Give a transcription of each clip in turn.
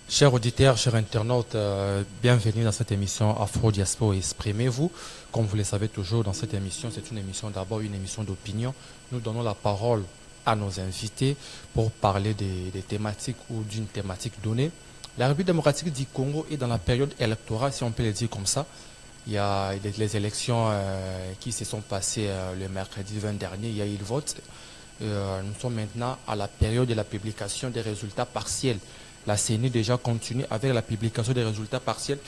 Chers auditeurs, chers internautes, bienvenue dans cette émission Afro Diaspora Exprimez-vous. Comme vous le savez toujours, dans cette émission, c'est une émission d'abord une émission d'opinion. Nous donnons la parole à nos invités pour parler des thématiques ou d'une thématique donnée. La République démocratique du Congo est dans la période électorale, si on peut le dire comme ça. Il y a les élections qui se sont passées le mercredi 20 dernier, il y a eu le vote. Nous sommes maintenant à la période de la publication des résultats partiels. La CENI déjà continue avec la publication des résultats partiels.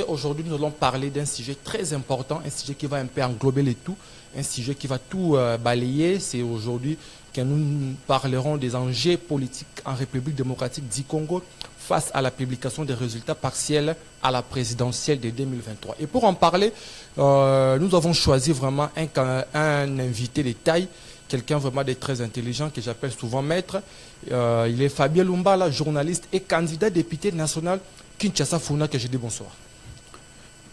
Aujourd'hui, nous allons parler d'un sujet très important, un sujet qui va un peu englober le tout, un sujet qui va tout balayer. C'est aujourd'hui que nous parlerons des enjeux politiques en République démocratique du Congo face à la publication des résultats partiels à la présidentielle de 2023. Et pour en parler, nous avons choisi vraiment un invité de taille, quelqu'un vraiment de très intelligent que j'appelle souvent maître. Il est Fabien Lumbala, journaliste et candidat député national Kinshasa Funa, que je dis bonsoir.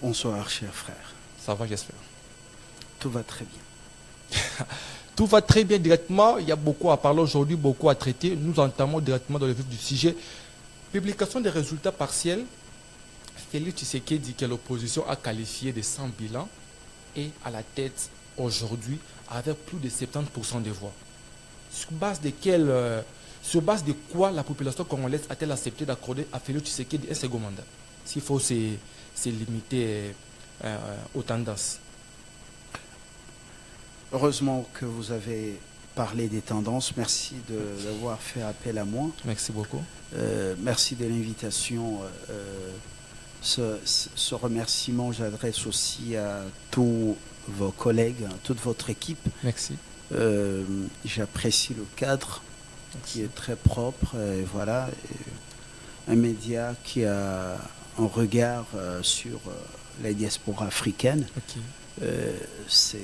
Bonsoir, cher frère. Ça va, j'espère. Tout va très bien. Tout va très bien directement. Il y a beaucoup à parler aujourd'hui, beaucoup à traiter. Nous entamons directement dans le vif du sujet. Publication des résultats partiels. Félix Tshisekedi dit que l'opposition a qualifié de sans bilan et à la tête aujourd'hui avec plus de 70% des voix. Sur base de quoi la population congolaise a-t-elle accepté d'accorder à Félix Tshisekedi un second mandat, s'il faut se limiter aux tendances? Heureusement que vous avez parlé des tendances. Merci d'avoir fait appel à moi. Merci beaucoup. Merci de l'invitation. Ce remerciement, j'adresse aussi à tous vos collègues, à toute votre équipe. Merci. J'apprécie le cadre qui est très propre. Et voilà, un média qui a un regard sur la diaspora africaine. Okay. C'est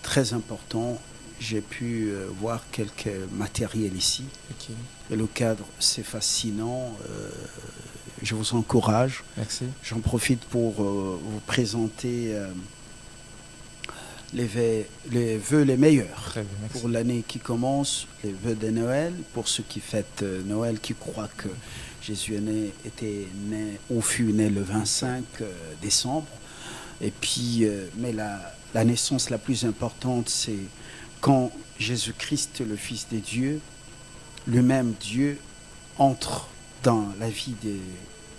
très important. J'ai pu voir quelques matériels ici. Okay. Et le cadre, c'est fascinant. Je vous encourage. Merci. J'en profite pour vous présenter les vœux les meilleurs pour l'année qui commence, les vœux de Noël, pour ceux qui fêtent Noël, qui croient que Jésus fut né le 25 décembre. Et puis, mais la naissance la plus importante, c'est quand Jésus-Christ, le Fils de Dieu, lui-même Dieu, entre dans la vie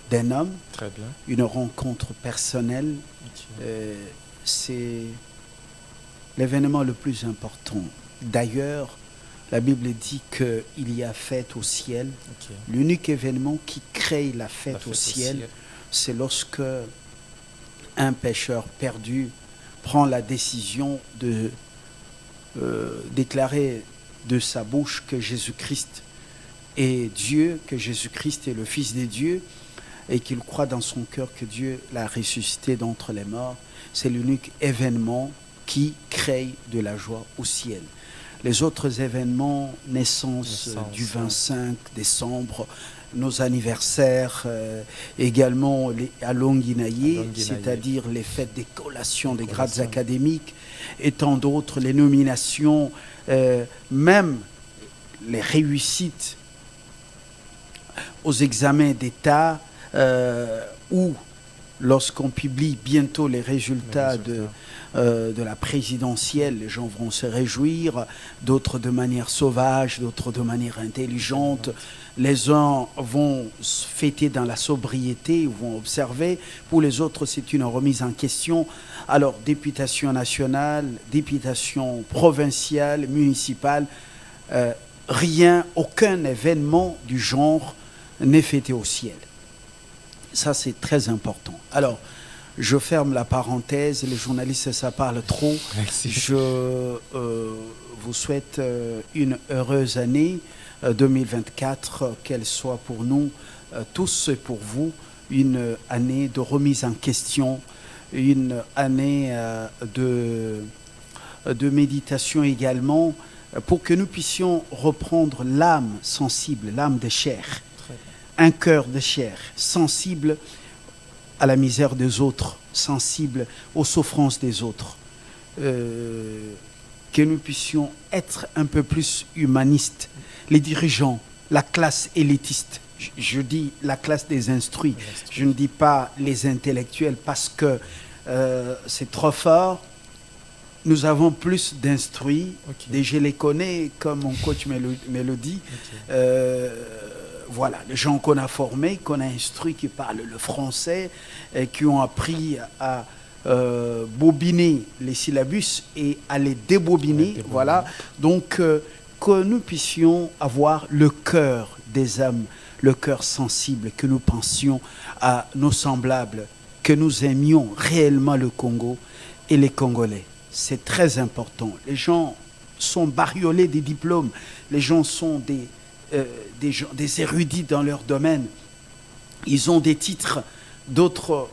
d'un homme. Très bien. Une rencontre personnelle. Okay. C'est l'événement le plus important. D'ailleurs, la Bible dit qu'il y a fête au ciel. Okay. L'unique événement qui crée la fête au ciel, c'est lorsque un pécheur perdu prend la décision de déclarer de sa bouche que Jésus-Christ est Dieu, que Jésus-Christ est le Fils de Dieu, et qu'il croit dans son cœur que Dieu l'a ressuscité d'entre les morts. C'est l'unique événement qui crée de la joie au ciel. Les autres événements, naissance du 25 décembre, nos anniversaires, également à Longuinaye, c'est-à-dire les fêtes des collations des grades académiques, et tant d'autres, les nominations, même les réussites aux examens d'État, ou lorsqu'on publie bientôt les résultats de la présidentielle, les gens vont se réjouir, d'autres de manière sauvage, d'autres de manière intelligente. Les uns vont fêter dans la sobriété, vont observer. Pour les autres, c'est une remise en question. Alors, députation nationale, députation provinciale, municipale, aucun événement du genre n'est fêté au ciel. Ça, c'est très important. Alors, je ferme la parenthèse. Les journalistes, ça parle trop. Merci. Je vous souhaite une heureuse année 2024, qu'elle soit pour nous tous et pour vous une année de remise en question, une année de méditation également, pour que nous puissions reprendre l'âme sensible, l'âme de chair, un cœur de chair, sensible à la misère des autres, sensible aux souffrances des autres. Que nous puissions être un peu plus humanistes. Les dirigeants, la classe élitiste, je dis la classe des instruits, je ne dis pas les intellectuels parce que c'est trop fort. Nous avons plus d'instruits, et je les connais comme mon coach me le dit. Voilà, les gens qu'on a formés, qu'on a instruits, qui parlent le français, et qui ont appris à bobiner les syllabus et à les débobiner. Voilà, donc que nous puissions avoir le cœur des âmes, le cœur sensible, que nous pensions à nos semblables, que nous aimions réellement le Congo et les Congolais. C'est très important. Les gens sont bariolés des diplômes. Les gens sont des érudits dans leur domaine. Ils ont des titres, d'autres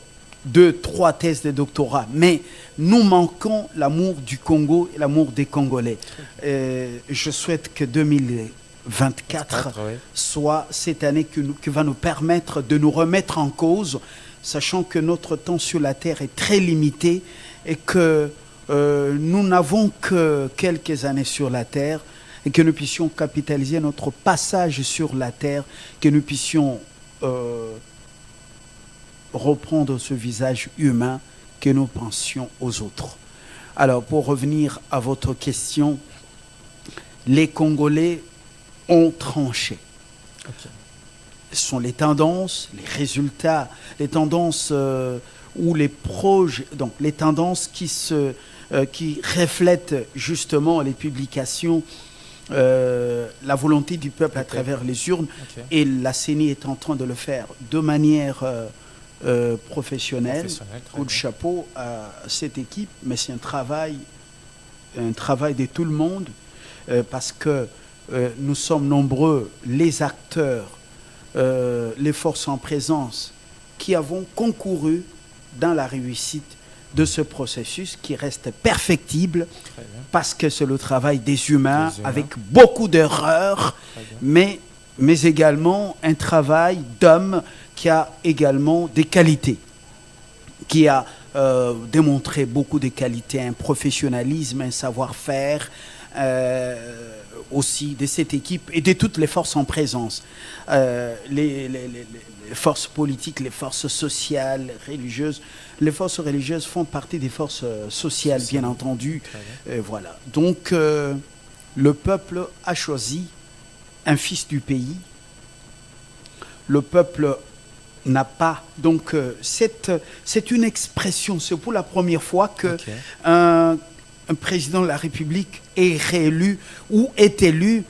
2, 3 thèses de doctorat. Mais nous manquons l'amour du Congo et l'amour des Congolais. Je souhaite que 2024 soit cette année qui va nous permettre de nous remettre en cause, sachant que notre temps sur la terre est très limité et que nous n'avons que quelques années sur la terre et que nous puissions capitaliser notre passage sur la terre, que nous puissions reprendre ce visage humain, que nous pensions aux autres. Alors, pour revenir à votre question, les Congolais ont tranché. Ce sont les tendances, les résultats, les tendances ou les projets, donc les tendances qui reflètent justement les publications, la volonté du peuple à travers les urnes, et la CENI est en train de le faire de manière professionnelle. Coup de chapeau à cette équipe, mais c'est un travail de tout le monde, parce que nous sommes nombreux, les acteurs, les forces en présence, qui avons concouru dans la réussite de ce processus qui reste perfectible parce que c'est le travail des humains avec beaucoup d'erreurs, mais également un travail d'homme qui a également des qualités, qui a démontré beaucoup de qualités, un professionnalisme, un savoir-faire aussi de cette équipe et de toutes les forces en présence, les forces politiques, les forces sociales, religieuses. Les forces religieuses font partie des forces sociales, bien entendu. Voilà. Donc, le peuple a choisi un fils du pays. Le peuple n'a pas... Donc, c'est une expression. C'est pour la première fois qu'un président de la République est réélu ou est élu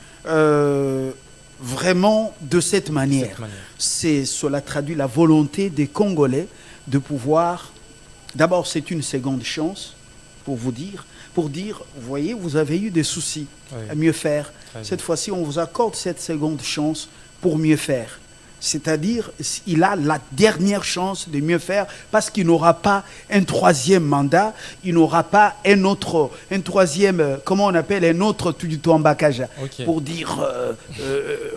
vraiment de cette manière. Cela traduit la volonté des Congolais de pouvoir... D'abord, c'est une seconde chance pour dire, vous voyez, vous avez eu des soucis à mieux faire. Cette fois-ci, on vous accorde cette seconde chance pour mieux faire. C'est-à-dire, il a la dernière chance de mieux faire parce qu'il n'aura pas un troisième mandat, il n'aura pas un troisième, comment on appelle, un autre Tutuambakaja, pour dire,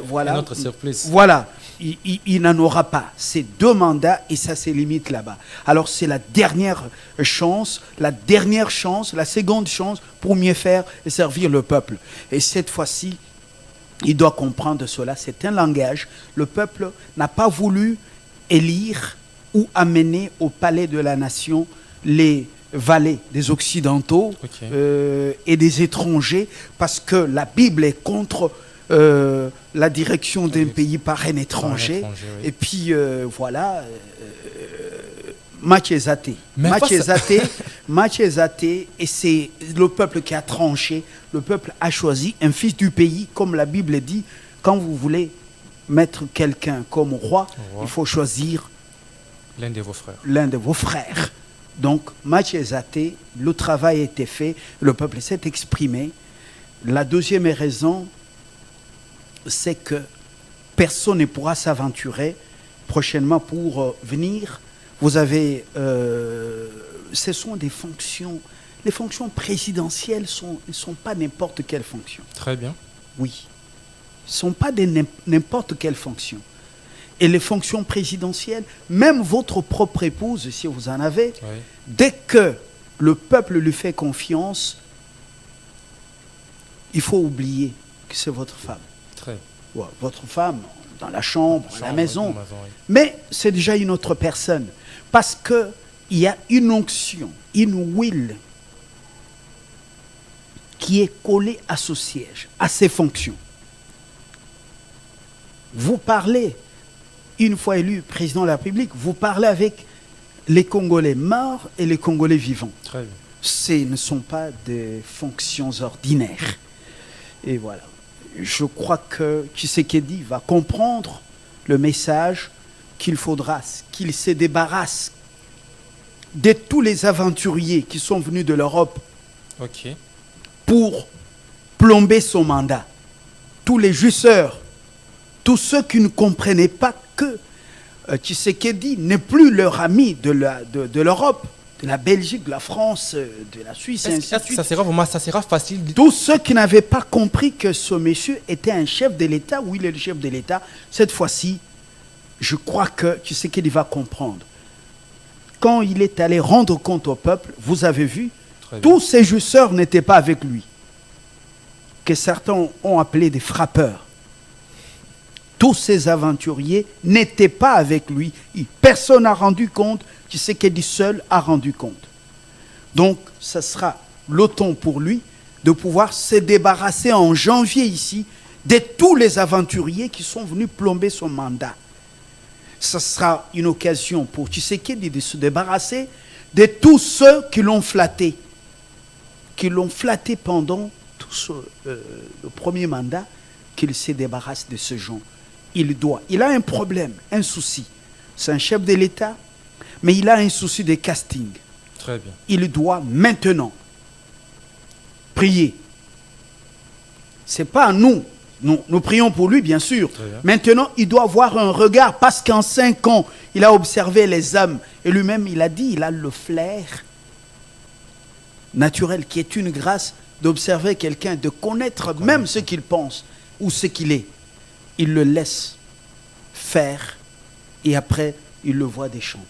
voilà. Un autre surplus. Voilà, il n'en aura pas. C'est 2 mandats et ça se limite là-bas. Alors c'est la dernière chance, la seconde chance pour mieux faire et servir le peuple. Et cette fois-ci, il doit comprendre cela, c'est un langage. Le peuple n'a pas voulu élire ou amener au palais de la nation les valets des Occidentaux et des étrangers, parce que la Bible est contre la direction d'un pays par un étranger. Et puis voilà, match est athée. Match est athée, et c'est le peuple qui a tranché. Le peuple a choisi un fils du pays, comme la Bible dit. Quand vous voulez mettre quelqu'un comme roi, il faut choisir l'un de vos frères. L'un de vos frères. Donc, match est athée, le travail a été fait, le peuple s'est exprimé. La deuxième raison, c'est que personne ne pourra s'aventurer prochainement pour venir. Vous avez, ce sont des fonctions, les fonctions présidentielles ne sont pas n'importe quelle fonction. Très bien. Oui, ne sont pas n'importe quelle fonction. Et les fonctions présidentielles, même votre propre épouse, si vous en avez, dès que le peuple lui fait confiance, il faut oublier que c'est votre femme. Très. Ouais, votre femme, dans la chambre, à la maison. Oui. Mais c'est déjà une autre personne. Parce qu'il y a une onction, une huile qui est collée à ce siège, à ses fonctions. Vous parlez, une fois élu président de la République, vous parlez avec les Congolais morts et les Congolais vivants. Très bien. Ce ne sont pas des fonctions ordinaires. Et voilà. Je crois que Tshisekedi va comprendre le message qu'il faudra, qu'il se débarrasse de tous les aventuriers qui sont venus de l'Europe pour plomber son mandat. Tous les jouisseurs, tous ceux qui ne comprenaient pas que Tshisekedi n'est plus leur ami de l'Europe, de la Belgique, de la France, de la Suisse, et ainsi de suite. Ça sera facile. Tous ceux qui n'avaient pas compris que ce monsieur était un chef de l'État, ou il est le chef de l'État, cette fois-ci, je crois que Tshisekedi va comprendre. Quand il est allé rendre compte au peuple, vous avez vu, tous ces jouisseurs n'étaient pas avec lui, que certains ont appelé des frappeurs. Tous ces aventuriers n'étaient pas avec lui. Personne n'a rendu compte. Tshisekedi seul a rendu compte. Donc, ce sera le temps pour lui de pouvoir se débarrasser en janvier ici de tous les aventuriers qui sont venus plomber son mandat. Ce sera une occasion pour Tshisekedi de se débarrasser de tous ceux qui l'ont flatté pendant tout le premier mandat, qu'il se débarrasse de ce genre. Il a un problème, un souci. C'est un chef de l'État, mais il a un souci de casting. Très bien. Il doit maintenant prier. Ce n'est pas à nous. Nous prions pour lui, bien sûr. Maintenant, il doit avoir un regard, parce qu'en 5 ans, il a observé les hommes. Et lui-même, il a dit, il a le flair naturel, qui est une grâce d'observer quelqu'un, de connaître même ce qu'il pense ou ce qu'il est. Il le laisse faire et après, il le voit déchanter.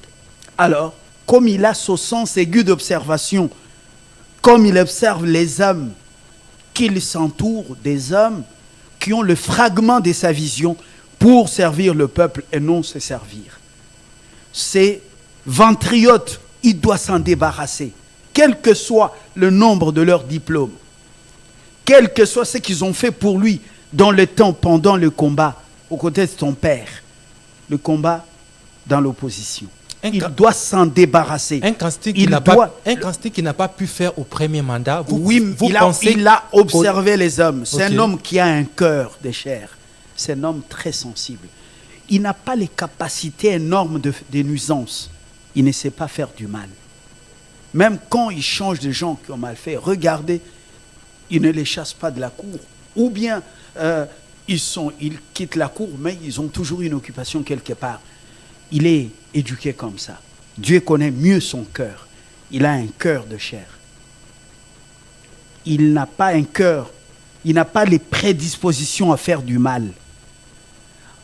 Alors, comme il a ce sens aigu d'observation, comme il observe les hommes qui s'entourent, des hommes qui ont le fragment de sa vision pour servir le peuple et non se servir. Ces ventriotes, il doit s'en débarrasser, quel que soit le nombre de leurs diplômes, quel que soit ce qu'ils ont fait pour lui dans le temps pendant le combat, aux côtés de son père, le combat dans l'opposition. Il doit s'en débarrasser. Un candidat qui n'a pas pu faire au premier mandat, il a observé les hommes. C'est un homme qui a un cœur de chair. C'est un homme très sensible. Il n'a pas les capacités énormes de nuisance. Il ne sait pas faire du mal. Même quand il change de gens qui ont mal fait, regardez, il ne les chasse pas de la cour. Ou bien ils quittent la cour, mais ils ont toujours une occupation quelque part. Il est éduqué comme ça. Dieu connaît mieux son cœur. Il a un cœur de chair. Il n'a pas un cœur, il n'a pas les prédispositions à faire du mal.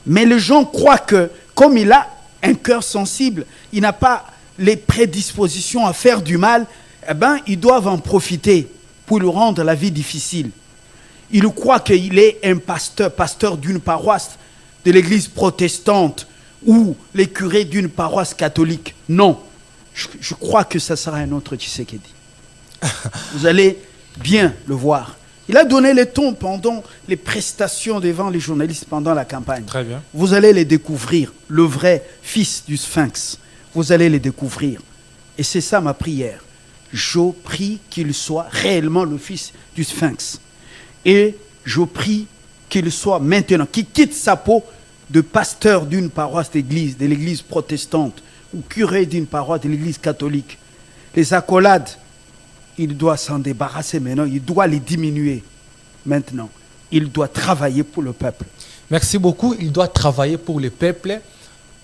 Mais les gens croient que, comme il a un cœur sensible, il n'a pas les prédispositions à faire du mal, eh bien, ils doivent en profiter pour lui rendre la vie difficile. Ils croient qu'il est un pasteur d'une paroisse de l'église protestante, ou les curés d'une paroisse catholique. Non, je crois que ça sera un autre Tshisekedi. Vous allez bien le voir. Il a donné le ton pendant les prestations devant les journalistes pendant la campagne. Très bien. Vous allez les découvrir, le vrai fils du Sphinx. Vous allez les découvrir. Et c'est ça ma prière. Je prie qu'il soit réellement le fils du Sphinx. Et je prie qu'il soit maintenant, qu'il quitte sa peau de pasteur d'une paroisse d'église, de l'église protestante, ou curé d'une paroisse de l'église catholique. Les accolades, il doit s'en débarrasser maintenant, il doit les diminuer maintenant. Il doit travailler pour le peuple. Merci beaucoup, il doit travailler pour le peuple.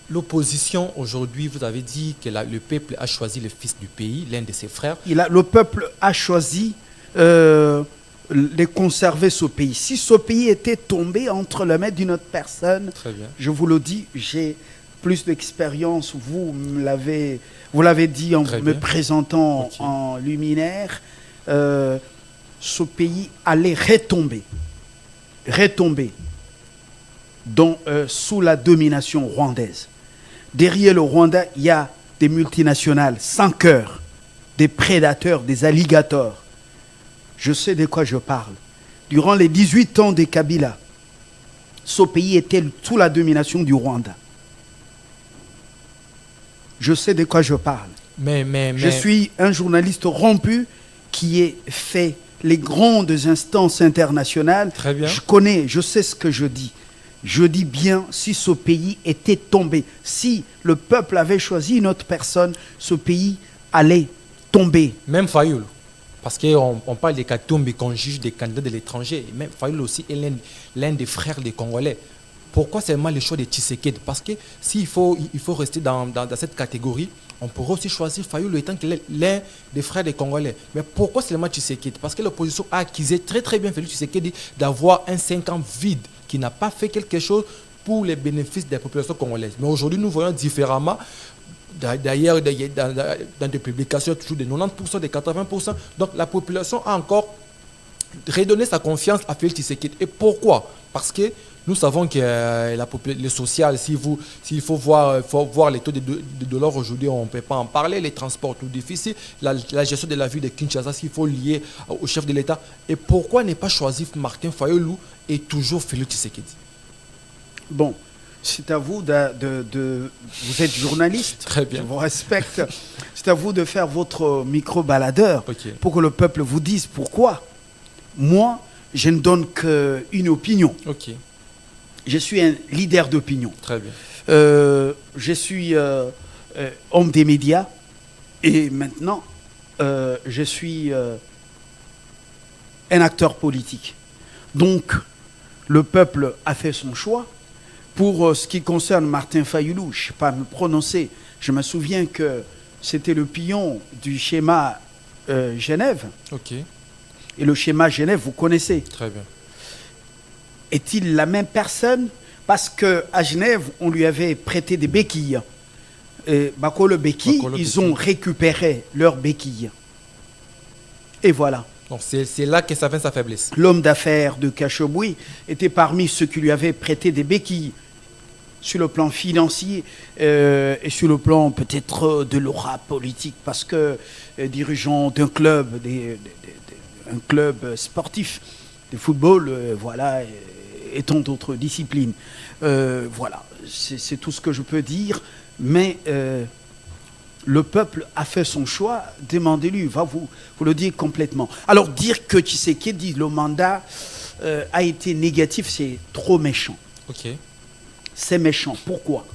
L'opposition aujourd'hui, vous avez dit que le peuple a choisi le fils du pays, l'un de ses frères. Le peuple a choisi de conserver ce pays. Si ce pays était tombé entre les mains d'une autre personne, je vous le dis, j'ai plus d'expérience, vous l'avez dit en me présentant en luminaire, ce pays allait retomber. sous la domination rwandaise. Derrière le Rwanda, il y a des multinationales sans cœur, des prédateurs, des alligators. Je sais de quoi je parle. Durant les 18 ans de Kabila, ce pays était sous la domination du Rwanda. Je sais de quoi je parle. Je suis un journaliste rompu qui ait fait les grandes instances internationales. Très bien. Je connais, je sais ce que je dis. Je dis bien, si ce pays était tombé, si le peuple avait choisi une autre personne, ce pays allait tomber. Même Fayoul, parce qu'on parle des Katumbi, qu'on juge des candidats de l'étranger. Même Fayoul aussi est l'un des frères des Congolais. Pourquoi seulement le choix de Tshisekedi? Parce que s'il faut, il faut rester dans cette catégorie, on pourrait aussi choisir Fayoul étant qu'il est l'un des frères des Congolais. Mais pourquoi seulement Tshisekedi? Parce que l'opposition a accusé très très bien Félix Tshisekedi d'avoir un 5 ans vide, qui n'a pas fait quelque chose pour les bénéfices des populations congolaises. Mais aujourd'hui, nous voyons différemment. D'ailleurs, dans des publications, toujours de 90%, de 80%. Donc la population a encore redonné sa confiance à Félix Tshisekedi. Et pourquoi? Parce que nous savons que le social, s'il faut voir les taux de dollars aujourd'hui, on ne peut pas en parler. Les transports tout difficiles, la gestion de la vie de Kinshasa, s'il faut lier au chef de l'État. Et pourquoi ne pas choisir Martin Fayoulou et toujours Félix Tshisekedi? Bon, c'est à vous vous êtes journaliste. Très bien. Je vous respecte. C'est à vous de faire votre micro-baladeur pour que le peuple vous dise pourquoi. Moi, je ne donne qu'une opinion. Ok. Je suis un leader d'opinion. Très bien. Je suis homme des médias et maintenant, je suis un acteur politique. Donc, le peuple a fait son choix. Pour ce qui concerne Martin Fayoulou, je ne sais pas me prononcer. Je me souviens que c'était le pion du schéma Genève. Ok. Et le schéma Genève, vous connaissez. Très bien. Est-il la même personne? Parce qu'à Genève, on lui avait prêté des béquilles. Bakolo béquilles, ils ont récupéré leurs béquilles. Et voilà. Donc c'est là que ça vient sa faiblesse. L'homme d'affaires de Kachoboui était parmi ceux qui lui avaient prêté des béquilles sur le plan financier et sur le plan peut-être de l'aura politique, parce que dirigeant d'un club, un club sportif de football, voilà, et tant d'autres disciplines. Voilà, c'est tout ce que je peux dire, mais le peuple a fait son choix, demandez-lui, va vous le dire complètement. Alors dire que Tshisekedi, le mandat a été négatif, c'est trop méchant. Ok. C'est méchant. Pourquoi?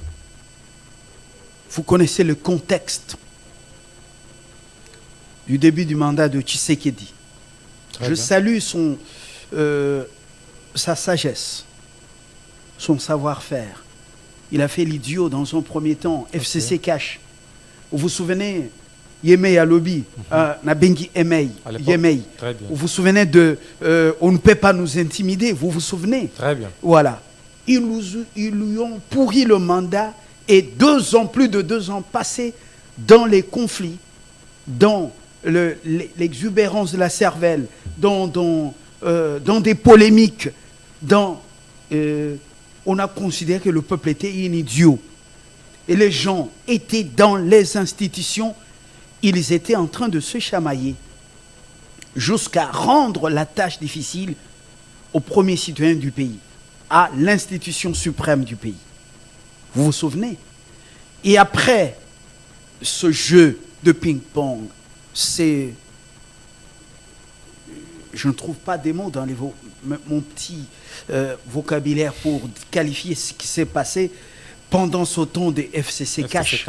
Vous connaissez le contexte du début du mandat de Tshisekedi. Je salue sa sagesse, son savoir-faire. Il a fait l'idiot dans un premier temps, FCC Cash. Vous vous souvenez, Yemei Alobi, Nabengi Emei, Yemei. Vous vous souvenez de on ne peut pas nous intimider, vous vous souvenez? Très bien. Voilà. Ils lui ont pourri le mandat et plus de 2 ans passés dans les conflits, dans l'exubérance de la cervelle, dans des polémiques, on a considéré que le peuple était un idiot. Et les gens étaient dans les institutions, ils étaient en train de se chamailler jusqu'à rendre la tâche difficile aux premiers citoyens du pays, à l'institution suprême du pays. Vous vous souvenez? Et après ce jeu de ping-pong, je ne trouve pas des mots dans mon petit vocabulaire pour qualifier ce qui s'est passé pendant ce temps des FCC Cash.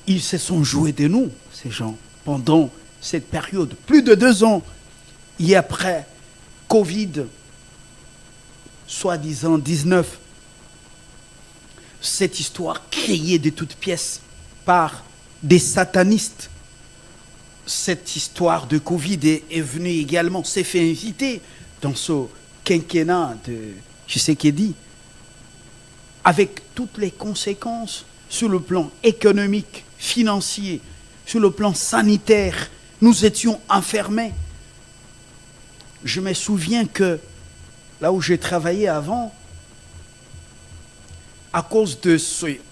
Ils se sont joués de nous, ces gens, pendant cette période. Plus de 2 ans. Et après, Covid, soi-disant 19, cette histoire créée de toutes pièces par des satanistes. Cette histoire de Covid est venue également, s'est fait inviter dans ce quinquennat de Tshisekedi, avec toutes les conséquences sur le plan économique, financier, sur le plan sanitaire. Nous étions enfermés. Je me souviens que là où j'ai travaillé avant, à cause de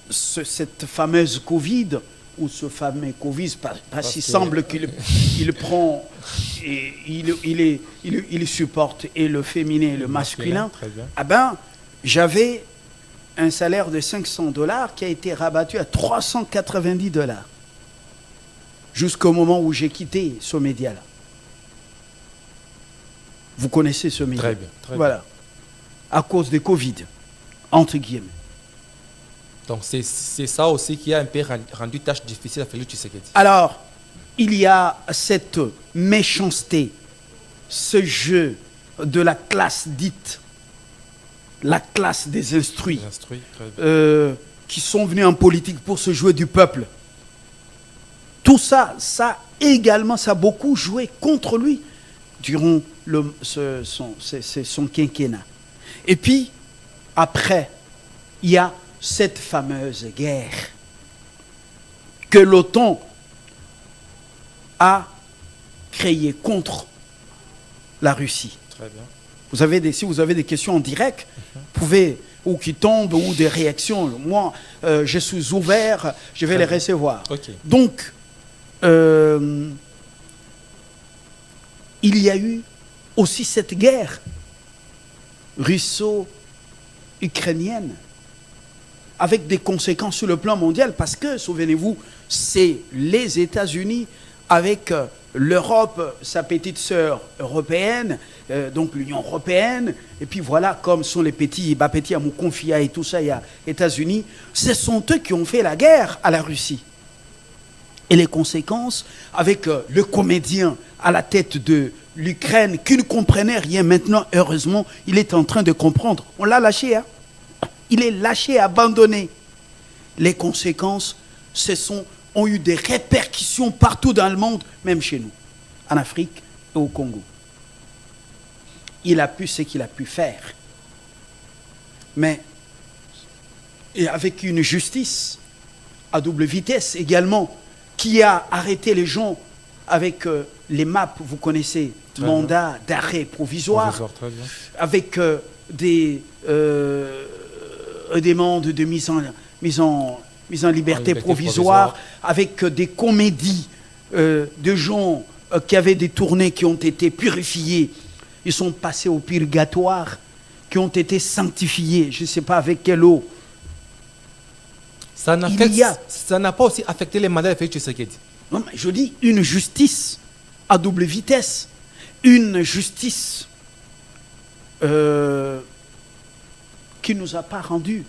cette fameuse Covid, ou ce fameux Covid, parce qu'il semble qu'il prend, et il supporte et le féminin et le masculin, ah ben, j'avais un salaire de $500 qui a été rabattu à $390 jusqu'au moment où j'ai quitté ce média-là. Vous connaissez ce média? Très bien, très voilà. bien. À cause de Covid, entre guillemets. Donc c'est ça aussi qui a un peu rendu tâche difficile à Félix Tshisekedi. Alors, il y a cette méchanceté, ce jeu de la classe dite, la classe des instruits, qui sont venus en politique pour se jouer du peuple. Tout ça, ça également, ça a beaucoup joué contre lui durant son quinquennat. Et puis, après, il y a cette fameuse guerre que l'OTAN a créée contre la Russie. Très bien. Si vous avez des questions en direct, vous pouvez, ou qui tombent, ou des réactions, moi, je suis ouvert, je vais les recevoir. Okay. Donc, il y a eu aussi cette guerre russo-ukrainienne avec des conséquences sur le plan mondial parce que, souvenez-vous, c'est les États-Unis avec l'Europe, sa petite sœur européenne, donc l'Union européenne, et puis voilà, comme sont les petits, Bapeti Amoukonfia et tout ça, il y a États-Unis, ce sont eux qui ont fait la guerre à la Russie. Et les conséquences, avec le comédien à la tête de l'Ukraine, qui ne comprenait rien maintenant, heureusement, il est en train de comprendre. On l'a lâché, hein? Il est lâché, abandonné. Les conséquences, ont eu des répercussions partout dans le monde, même chez nous, en Afrique et au Congo. Il a pu ce qu'il a pu faire. Mais, et avec une justice à double vitesse également, qui a arrêté les gens avec les MAP, vous connaissez, mandat d'arrêt provisoire, avec des demandes de mise en liberté provisoire, avec des comédies de gens qui avaient des tournées qui ont été purifiées, ils sont passés au purgatoire, qui ont été sanctifiés, je ne sais pas avec quelle eau. Ça n'a pas aussi affecté les mandats de Félix Tshisekedi. Non, mais je dis une justice à double vitesse, une justice qui ne nous a pas rendu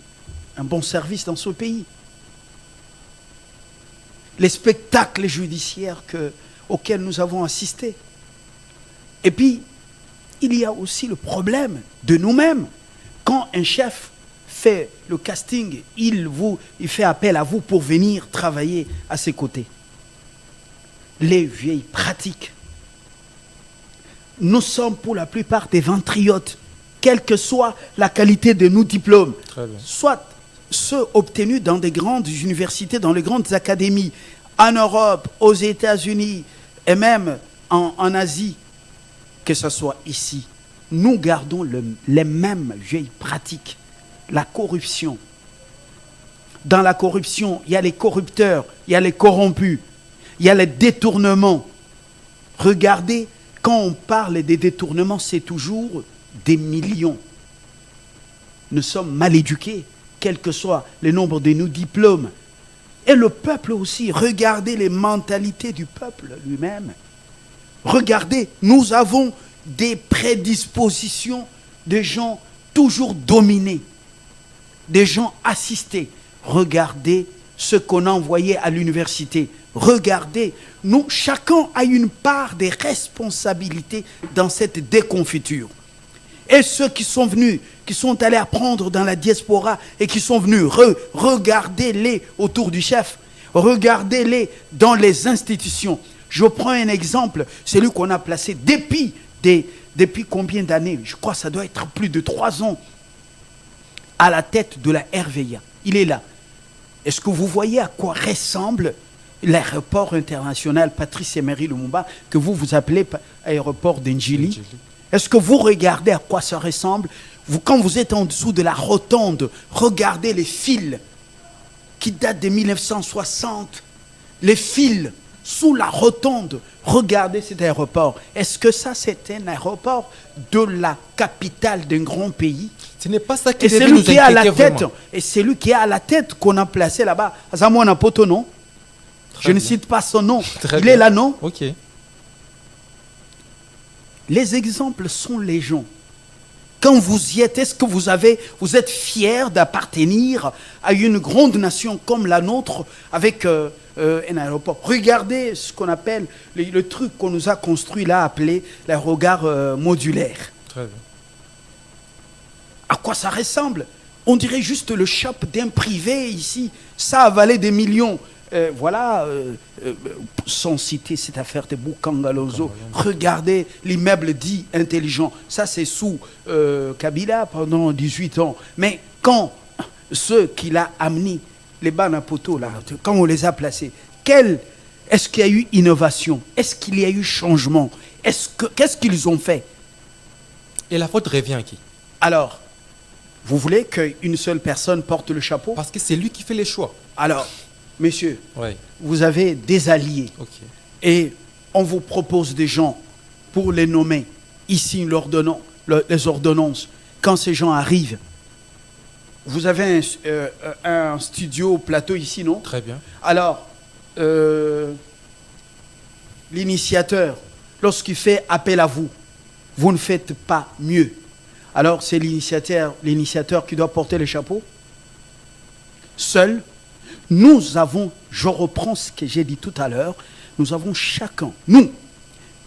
un bon service dans ce pays. Les spectacles judiciaires auxquels nous avons assisté. Et puis, il y a aussi le problème de nous-mêmes. Quand un chef fait le casting, il fait appel à vous pour venir travailler à ses côtés. Les vieilles pratiques. Nous sommes pour la plupart des ventriotes, quelle que soit la qualité de nos diplômes. Soit ceux obtenus dans des grandes universités, dans les grandes académies, en Europe, aux États-Unis et même en Asie, que ce soit ici. Nous gardons les mêmes vieilles pratiques. La corruption. Dans la corruption, il y a les corrupteurs, il y a les corrompus, il y a les détournements. Regardez, quand on parle des détournements, c'est toujours des millions. Nous sommes mal éduqués, quel que soit le nombre de nos diplômes. Et le peuple aussi, regardez les mentalités du peuple lui-même. Regardez, nous avons des prédispositions de gens toujours dominés, des gens assistés. Regardez ce qu'on a envoyé à l'université. Regardez, nous, chacun a une part des responsabilités dans cette déconfiture. Et ceux qui sont venus, qui sont allés apprendre dans la diaspora et qui sont venus, regardez-les autour du chef, regardez-les dans les institutions. Je prends un exemple, celui qu'on a placé depuis combien d'années? Je crois que ça doit être plus de 3 ans, à la tête de la RVIA. Il est là. Est-ce que vous voyez à quoi ressemble l'aéroport international Patrice Emery Lumumba, que vous appelez aéroport d'Ndjili? Est-ce que vous regardez à quoi ça ressemble? Quand vous êtes en dessous de la rotonde, regardez les fils qui datent de 1960. Les fils sous la rotonde. Regardez cet aéroport. Est-ce que ça, c'est un aéroport de la capitale d'un grand pays? Ce n'est pas ça qui Et devait c'est lui nous qui est à la inquiéter tête. vraiment. Et c'est lui qui est à la tête qu'on a placé là-bas. Azamouana Poto, non? Je ne bien. cite pas son nom. Très Il bien. est là, non? Ok. Les exemples sont légion. Quand vous y êtes, est-ce que vous êtes fier d'appartenir à une grande nation comme la nôtre avec un aéroport? Regardez ce qu'on appelle le truc qu'on nous a construit là, appelé le regard modulaire. Très bien. À quoi ça ressemble? On dirait juste le shop d'un privé ici. Ça a valé des millions. Sans citer cette affaire de Boukangalonzo, regardez l'immeuble dit intelligent. Ça, c'est sous Kabila pendant 18 ans. Mais quand ceux qui l'ont amené, les Banapoto, là, quand on les a placés, est-ce qu'il y a eu innovation? Est-ce qu'il y a eu changement? Qu'est-ce qu'ils ont fait? Et la faute revient à qui? Alors, vous voulez qu'une seule personne porte le chapeau? Parce que c'est lui qui fait les choix. Alors, messieurs, Ouais. vous avez des alliés. Ok. Et on vous propose des gens pour les nommer. Ici, les ordonnances. Quand ces gens arrivent, vous avez un studio plateau ici, non? Très bien. Alors, l'initiateur, lorsqu'il fait appel à vous, vous ne faites pas mieux. Alors, c'est l'initiateur qui doit porter le chapeau. Seul, nous avons, je reprends ce que j'ai dit tout à l'heure, nous avons chacun, nous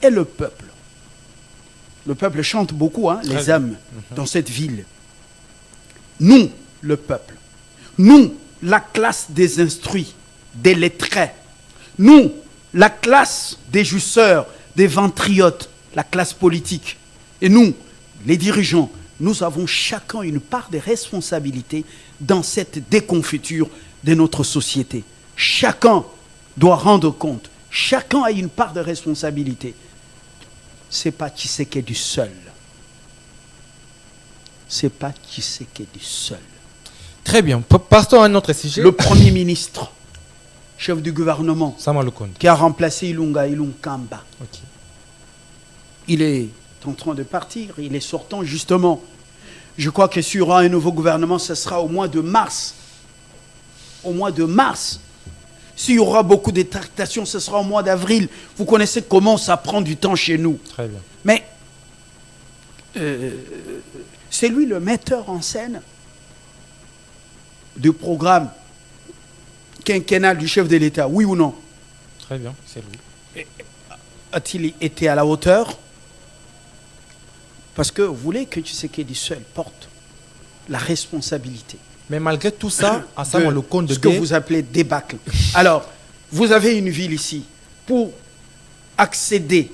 et le peuple. Le peuple chante beaucoup, hein, les âmes dans cette ville. Nous, le peuple. Nous, la classe des instruits, des lettrés. Nous, la classe des jouisseurs, des ventriotes, la classe politique. Et nous, les dirigeants, nous avons chacun une part de responsabilité dans cette déconfiture de notre société. Chacun doit rendre compte. Chacun a une part de responsabilité. Ce n'est pas Tshisekedi seul. Ce n'est pas Tshisekedi seul. Très bien. Passons à un autre sujet. Le Premier ministre, chef du gouvernement, Sama Lukonde. qui a remplacé Ilunga Ilunkamba, Ok. il est en train de partir. Il est sortant justement. Je crois que s'il y aura un nouveau gouvernement, ce sera au mois de mars. Au mois de mars. S'il y aura beaucoup de tractations, ce sera au mois d'avril. Vous connaissez comment ça prend du temps chez nous. Très bien. Mais c'est lui le metteur en scène du programme quinquennal du chef de l'État, oui ou non? Très bien. C'est lui. A-t-il été à la hauteur? Parce que vous voulez que Tshisekedi seul porte la responsabilité. Mais malgré tout ça, à Sama Lukonde, ce que vous appelez débâcle. Alors, vous avez une ville ici. Pour accéder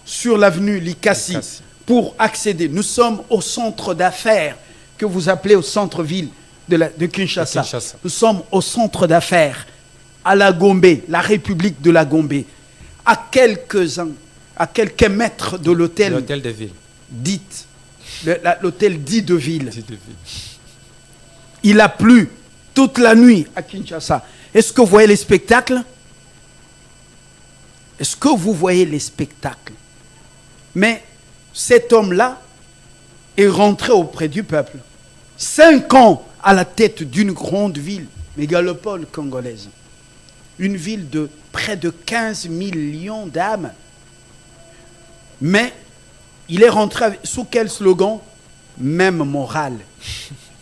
sur l'avenue Likasi, pour accéder, nous sommes au centre d'affaires que vous appelez au centre-ville de Kinshasa. Nous sommes au centre d'affaires à la Gombe, la République de la Gombe, à quelques mètres de l'hôtel de ville. L'hôtel dit de ville. Il a plu toute la nuit à Kinshasa. Est-ce que vous voyez les spectacles? Est-ce que vous voyez les spectacles? Mais cet homme-là est rentré auprès du peuple. 5 ans à la tête d'une grande ville, mégalopole congolaise. Une ville de près de 15 millions d'âmes. Mais il est rentré sous quel slogan? Même morale.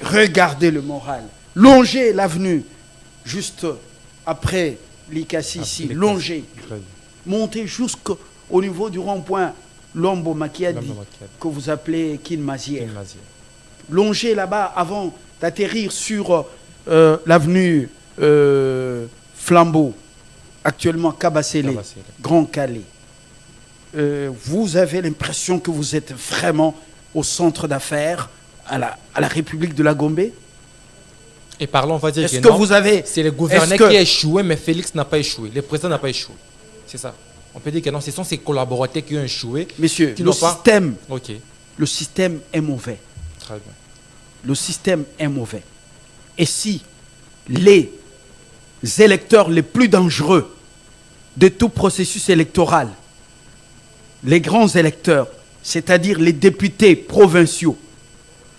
Regardez le moral. Longez l'avenue, juste après Likasi ici. Longez. Montez jusqu'au niveau du rond-point Lombo Makiadi, que vous appelez Kinmazière. Longez là-bas avant d'atterrir sur l'avenue Flambeau, actuellement Kabasele, Grand Calais. Vous avez l'impression que vous êtes vraiment au centre d'affaires à la République de la Gombe? Et parlons, on va dire est-ce que vous avez... C'est le gouverneur qui a échoué, mais Félix n'a pas échoué. Le président n'a pas échoué. C'est ça. On peut dire que non, ce sont ses collaborateurs qui ont échoué. Messieurs, qui le système, Ok. le système est mauvais. Très bien. le système est mauvais. Et si les électeurs les plus dangereux de tout processus électoral, les grands électeurs, c'est-à-dire les députés provinciaux,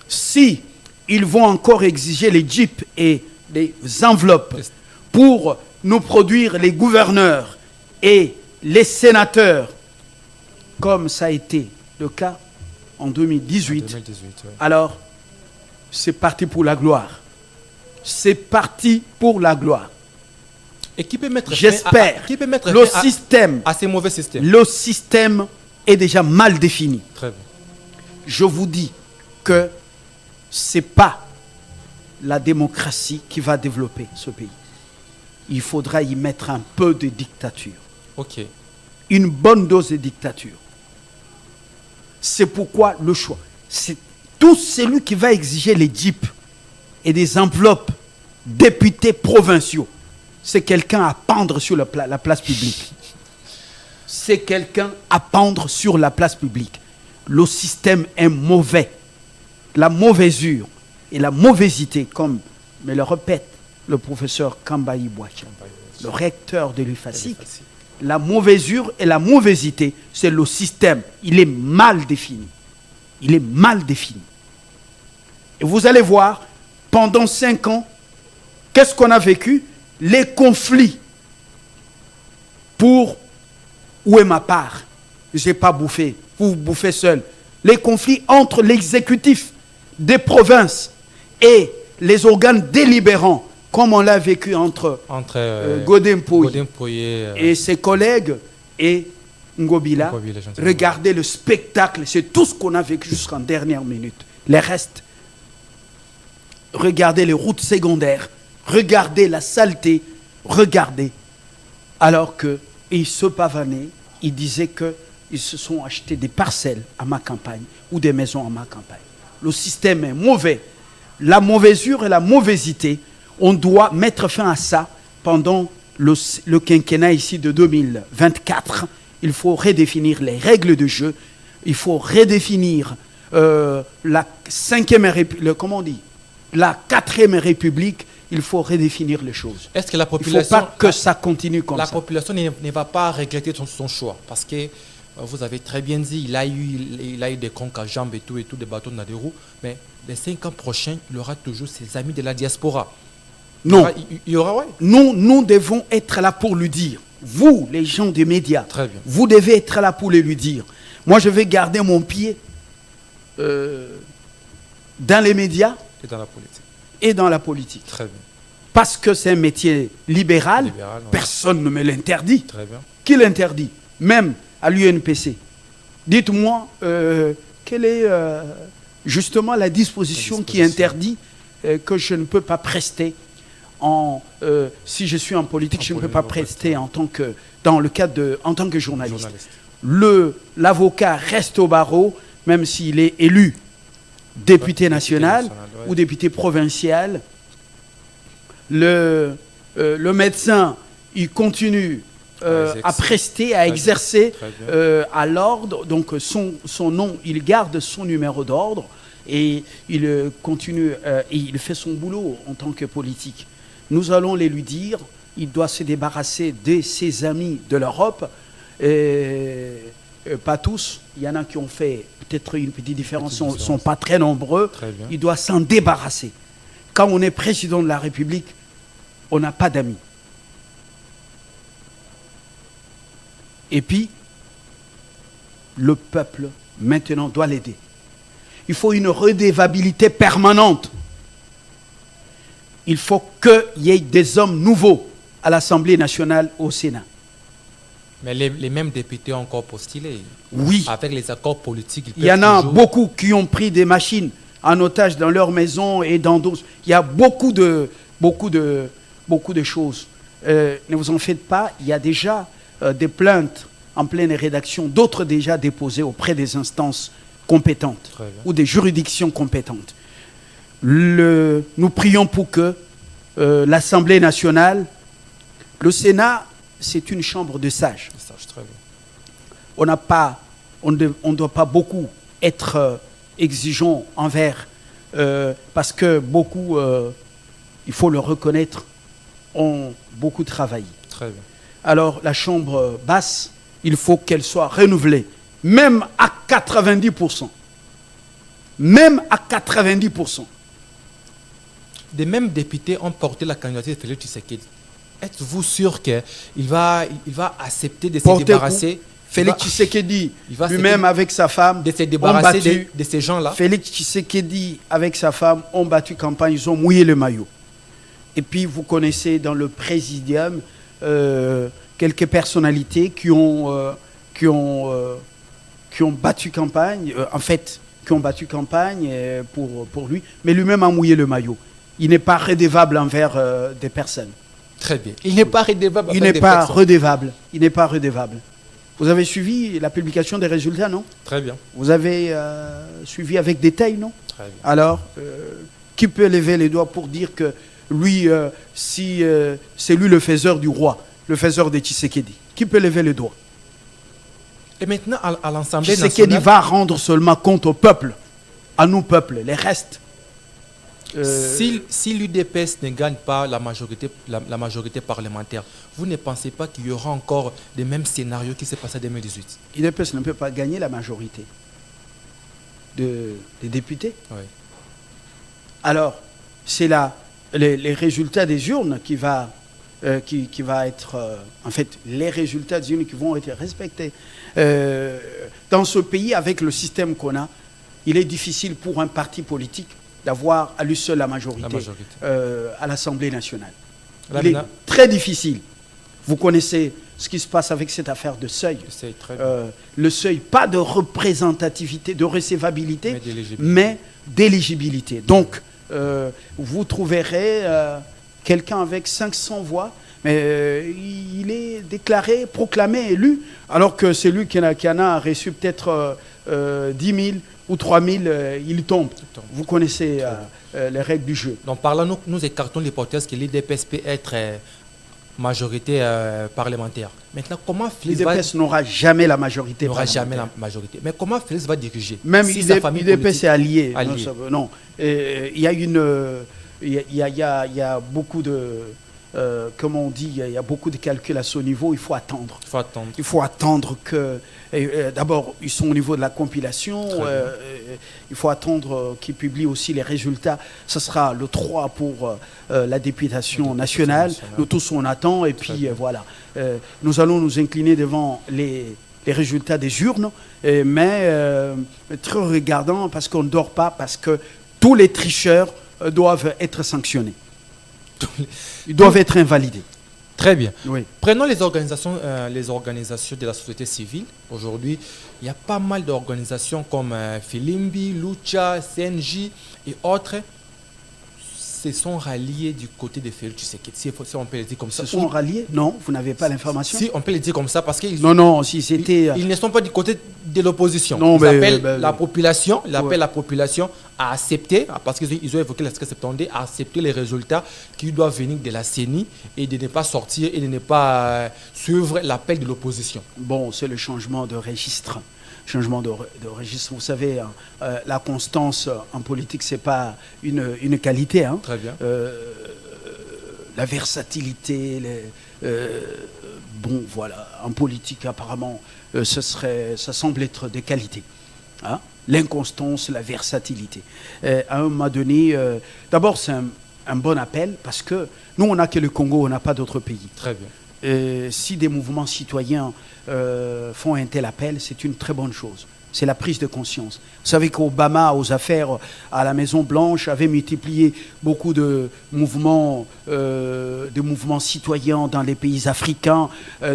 si ils vont encore exiger les jeeps et les enveloppes pour nous produire les gouverneurs et les sénateurs, comme ça a été le cas en 2018, ouais. alors c'est parti pour la gloire. C'est parti pour la gloire. Et qui peut mettre J'espère qui peut mettre le fin système, à ces mauvais systèmes? le système est déjà mal défini. Très bien. Je vous dis que ce n'est pas la démocratie qui va développer ce pays. Il faudra y mettre un peu de dictature. Ok. Une bonne dose de dictature. C'est pourquoi le choix. C'est tout celui qui va exiger les jeeps et des enveloppes députés provinciaux. C'est quelqu'un à pendre sur la place publique. C'est quelqu'un à pendre sur la place publique. Le système est mauvais. La mauvaiseure et la mauvaisité, comme me le répète le professeur Kambayi Bouacha, le recteur de l'UFASIC, la mauvaisure et la mauvaisité, c'est le système. Il est mal défini. Il est mal défini. Et vous allez voir, pendant 5 ans, qu'est-ce qu'on a vécu? Les conflits pour où est ma part? Je n'ai pas bouffé, vous bouffez seul. Les conflits entre l'exécutif des provinces et les organes délibérants, comme on l'a vécu entre Godin Poye et ses collègues et Ngobila. Regardez le spectacle, c'est tout ce qu'on a vécu jusqu'en dernière minute. Les restes, regardez les routes secondaires, regardez la saleté, regardez. Alors qu'ils se pavanaient, ils disaient qu'ils se sont achetés des parcelles à ma campagne ou des maisons à ma campagne. Le système est mauvais. La mauvaisure et la mauvaisité, on doit mettre fin à ça pendant le quinquennat ici de 2024. Il faut redéfinir les règles de jeu. Il faut redéfinir la 5e République, comment on dit, la 4e République. Il faut redéfinir les choses. Est-ce que la population... Il ne faut pas que ça continue comme ça. La population ne va pas regretter son choix. Parce que vous avez très bien dit, il a eu des conques à jambes et tout, des bâtons dans des roues. Mais les 5 ans prochains, il aura toujours ses amis de la diaspora. Non. Il y aura, ouais. Nous devons être là pour lui dire. Vous, les gens des médias, très bien. Vous devez être là pour lui dire. Moi, je vais garder mon pied dans les médias et dans la politique. Et dans la politique. Très bien. Parce que c'est un métier libéral, personne ne me l'interdit. Très bien. Qui l'interdit? Même à l'UNPC. Dites-moi, quelle est justement la disposition qui interdit que je ne peux pas prester si je suis en politique, je ne peux pas prester en tant que journaliste. L'avocat reste au barreau, même s'il est élu député national ou député provincial. Le médecin, il continue à prester, à exercer à l'ordre. Donc son nom, il garde son numéro d'ordre et il continue et il fait son boulot en tant que politique. Nous allons les lui dire, il doit se débarrasser de ses amis de l'Europe. Pas tous, il y en a qui ont fait peut-être une petite différence, ne sont pas très nombreux. Il doit s'en débarrasser. Quand on est président de la République, on n'a pas d'amis. Et puis, le peuple, maintenant, doit l'aider. Il faut une redevabilité permanente. Il faut qu'il y ait des hommes nouveaux à l'Assemblée nationale, au Sénat. Mais les mêmes députés ont encore postulé. Oui. Avec les accords politiques. Il y en a beaucoup qui ont pris des machines en otage dans leur maison et dans d'autres. Il y a beaucoup de choses. Ne vous en faites pas, il y a déjà des plaintes en pleine rédaction, d'autres déjà déposées auprès des instances compétentes ou des juridictions compétentes. Nous prions pour que l'Assemblée nationale, le Sénat, c'est une chambre de sages. On ne doit pas beaucoup être exigeant envers parce que beaucoup, il faut le reconnaître, ont beaucoup travaillé. Très bien. Alors la chambre basse, il faut qu'elle soit renouvelée, même à 90%. Même à 90%. Des mêmes députés ont porté la candidature de Félix Tshisekedi. Êtes-vous sûr qu'il va accepter de se Porter débarrasser Félix Tshisekedi, il va lui-même avec sa femme, de se ont débarrasser battu. de ces gens-là? Félix Tshisekedi avec sa femme ont battu campagne, ils ont mouillé le maillot. Et puis vous connaissez dans le présidium quelques personnalités qui ont battu campagne, qui ont battu campagne pour lui, mais lui-même a mouillé le maillot. Il n'est pas redevable envers des personnes. Très bien. Il n'est pas redevable Il n'est pas redevable. Il n'est pas redevable. Vous avez suivi la publication des résultats, non? Très bien. Vous avez suivi avec détail, non? Très bien. Alors, qui peut lever les doigts pour dire que lui, si c'est lui le faiseur du roi, le faiseur de Tshisekedi? Qui peut lever les doigts? Et maintenant, à l'Assemblée Tshisekedi nationale... va rendre seulement compte au peuple, à nous peuple, les restes. Si l'UDPS ne gagne pas la majorité parlementaire, vous ne pensez pas qu'il y aura encore les mêmes scénarios qui s'est passé en 2018? L'UDPS ne peut pas gagner la majorité des députés. Oui. Alors, c'est là les résultats des urnes qui va être, en fait, les résultats des urnes qui vont être respectés. Dans ce pays, avec le système qu'on a, il est difficile pour un parti politique d'avoir à lui seul la majorité. À l'Assemblée nationale. Il est très difficile. Vous connaissez ce qui se passe avec cette affaire de seuil. Le seuil, pas de représentativité, de recevabilité, mais d'éligibilité. Donc, vous trouverez quelqu'un avec 500 voix, mais il est déclaré, proclamé, élu, alors que celui qui en a reçu peut-être 10 000 ou 3 000, il tombe. Vous connaissez les règles du jeu. Donc par là, nous écartons l'hypothèse que l'IDPS peut être majorité parlementaire. Maintenant, comment Félix l'IDPS n'aura jamais la majorité parlementaire. Jamais la majorité. Mais comment Félix va diriger? Même si l'IDPS est allié. Non. Il y a beaucoup de... comment on dit, il y a beaucoup de calculs à ce niveau, il faut attendre. Il faut attendre que... D'abord, ils sont au niveau de la compilation. Il faut attendre qu'ils publient aussi les résultats. Ce sera le 3 pour la députation nationale. Nous tous, on attend. Et puis, voilà. Nous allons nous incliner devant les résultats des urnes. Mais très regardant, parce qu'on ne dort pas, parce que tous les tricheurs doivent être sanctionnés. Ils doivent être invalidés. Très bien. Oui. Prenons les organisations de la société civile. Aujourd'hui, il y a pas mal d'organisations comme Filimbi, Lucha, CNJ et autres se sont ralliés du côté de Félix Tshisekedi. Si on peut le dire comme ça. Se sont ralliés? Non, vous n'avez pas l'information. Si on peut le dire comme ça, parce qu'ils si c'était... Ils ne sont pas du côté de l'opposition. Ils appellent la population à accepter, parce qu'ils ont évoqué l'article 72, à accepter les résultats qui doivent venir de la CENI et de ne pas sortir et de ne pas suivre l'appel de l'opposition. Bon, c'est le changement de registre. Vous savez, la constance en politique, ce n'est pas une qualité. Hein. Très bien. La versatilité, bon, voilà, en politique, apparemment, ça semble être des qualités. Hein. L'inconstance, la versatilité. À un moment donné, d'abord, c'est un bon appel, parce que nous, on n'a que le Congo, on n'a pas d'autres pays. Très bien. Si des mouvements citoyens font un tel appel, c'est une très bonne chose. C'est la prise de conscience. Vous savez qu'Obama, aux affaires à la Maison-Blanche, avait multiplié beaucoup de mouvements citoyens dans les pays africains.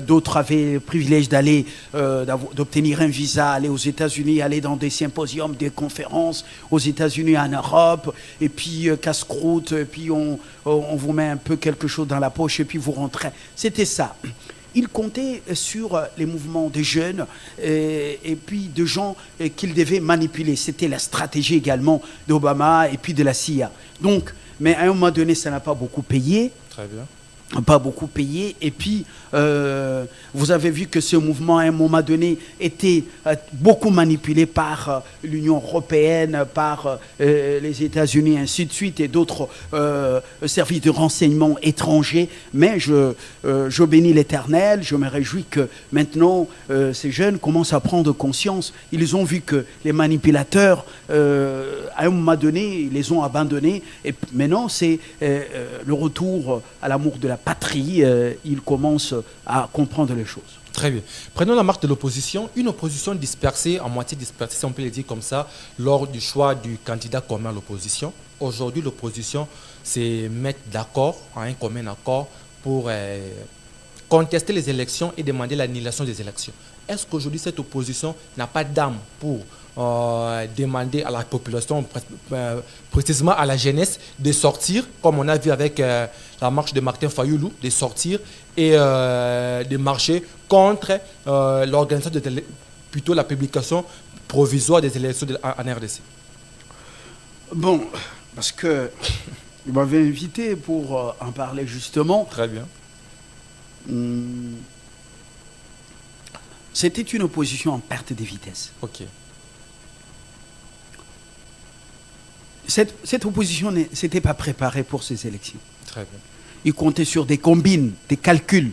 D'autres avaient le privilège d'obtenir un visa, aller aux États-Unis, aller dans des symposiums, des conférences aux États-Unis, en Europe. Et puis, casse-croûte, et puis on vous met un peu quelque chose dans la poche, et puis vous rentrez. C'était ça. Il comptait sur les mouvements des jeunes et puis de gens qu'il devait manipuler. C'était la stratégie également d'Obama et puis de la CIA. Donc, mais à un moment donné, ça n'a pas beaucoup payé. Très bien. pas beaucoup payé. Et puis, vous avez vu que ce mouvement, à un moment donné, était beaucoup manipulé par l'Union européenne, par les États-Unis, ainsi de suite, et d'autres services de renseignement étrangers. Mais je bénis l'Éternel, je me réjouis que maintenant, ces jeunes commencent à prendre conscience. Ils ont vu que les manipulateurs, à un moment donné, ils les ont abandonnés. Et maintenant, c'est le retour à l'amour de la patrie, il commence à comprendre les choses. Très bien. Prenons la marque de l'opposition. Une opposition dispersée, en moitié dispersée, si on peut le dire comme ça, lors du choix du candidat commun à l'opposition. Aujourd'hui, l'opposition s'est mettre d'accord, à un commun accord, pour contester les élections et demander l'annulation des élections. Est-ce qu'aujourd'hui, cette opposition n'a pas d'âme pour demander à la population, précisément à la jeunesse, de sortir, comme on a vu avec la marche de Martin Fayoulou, de sortir et de marcher contre l'organisation, plutôt la publication provisoire des élections en RDC? Bon, parce que vous m'avez invité pour en parler justement. Très bien. C'était une opposition en perte de vitesse. Ok. Cette opposition ne s'était pas préparée pour ces élections. Très bien. Il comptait sur des combines, des calculs,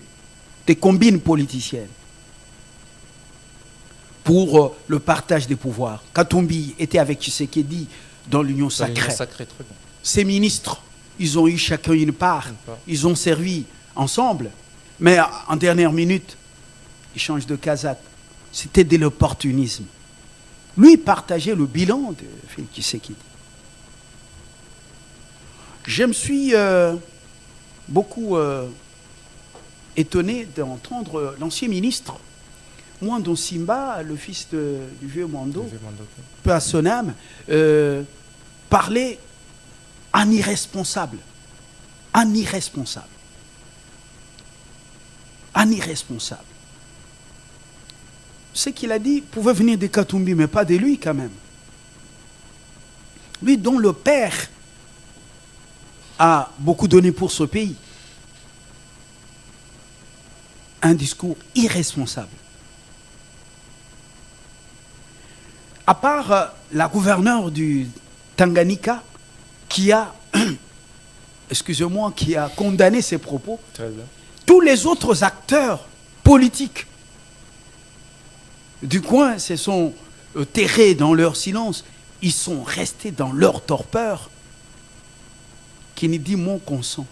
des combines politiciennes pour le partage des pouvoirs. Katumbi était avec Tshisekedi dans l'Union sacrée. Très bien. Ces ministres, ils ont eu chacun une part. Ils ont servi ensemble. Mais en dernière minute, ils changent de casaque. C'était de l'opportunisme. Lui partageait le bilan de Félix Tshisekedi. Je me suis beaucoup étonné d'entendre l'ancien ministre, Mwando Simba, le fils du vieux Mwando, peu à son âme, parler en irresponsable. En irresponsable. En irresponsable. Ce qu'il a dit pouvait venir de Katumbi, mais pas de lui quand même. Lui dont le père a beaucoup donné pour ce pays. Un discours irresponsable. À part la gouverneure du Tanganyika qui a, excusez-moi, qui a condamné ses propos, très bien, tous les autres acteurs politiques du coin se sont terrés dans leur silence. Ils sont restés dans leur torpeur qui ne dit mot consent.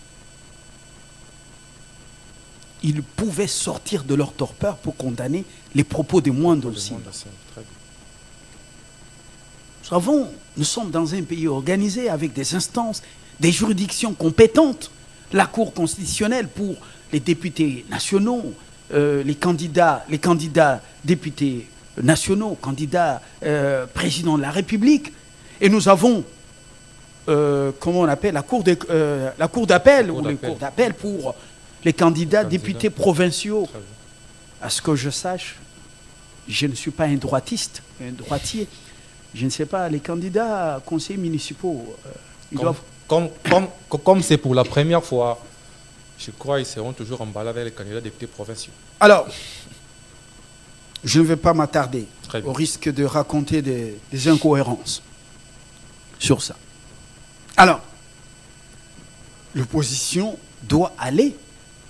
Ils pouvaient sortir de leur torpeur pour condamner les propos de Mwando Simba. Nous sommes dans un pays organisé avec des instances, des juridictions compétentes, la Cour constitutionnelle pour les députés nationaux, les candidats députés nationaux, candidats président de la République. Et nous avons, comment on appelle, la cour d'appel pour les candidats députés provinciaux. À ce que je sache, je ne suis pas un droitiste, un droitier. Je ne sais pas, les candidats conseillers municipaux, ils doivent... Comme c'est pour la première fois, je crois qu'ils seront toujours emballés avec les candidats députés provinciaux. Alors, je ne vais pas m'attarder au risque de raconter des incohérences sur ça. Alors, l'opposition doit aller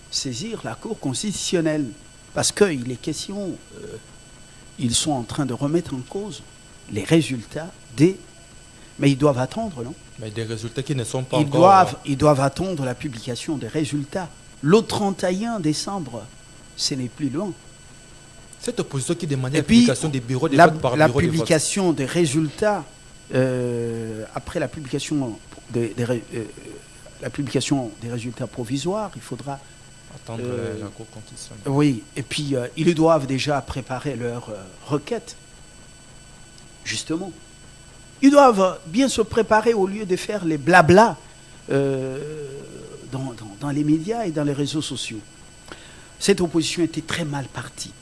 saisir la Cour constitutionnelle parce qu'il est question, ils sont en train de remettre en cause les résultats des... Mais ils doivent attendre, non? Mais des résultats qui ne sont pas encore... Ils doivent attendre la publication des résultats. Le 31 décembre, ce n'est plus loin. Cette opposition qui demandait la publication des bureaux de vote par bureau de vote. La publication des résultats, après la publication des résultats provisoires, il faudra... attendre la Cour constitutionnelle. Oui, et puis ils doivent déjà préparer leur requête. Justement. Ils doivent bien se préparer au lieu de faire les blabla dans les médias et dans les réseaux sociaux. Cette opposition était très mal partie.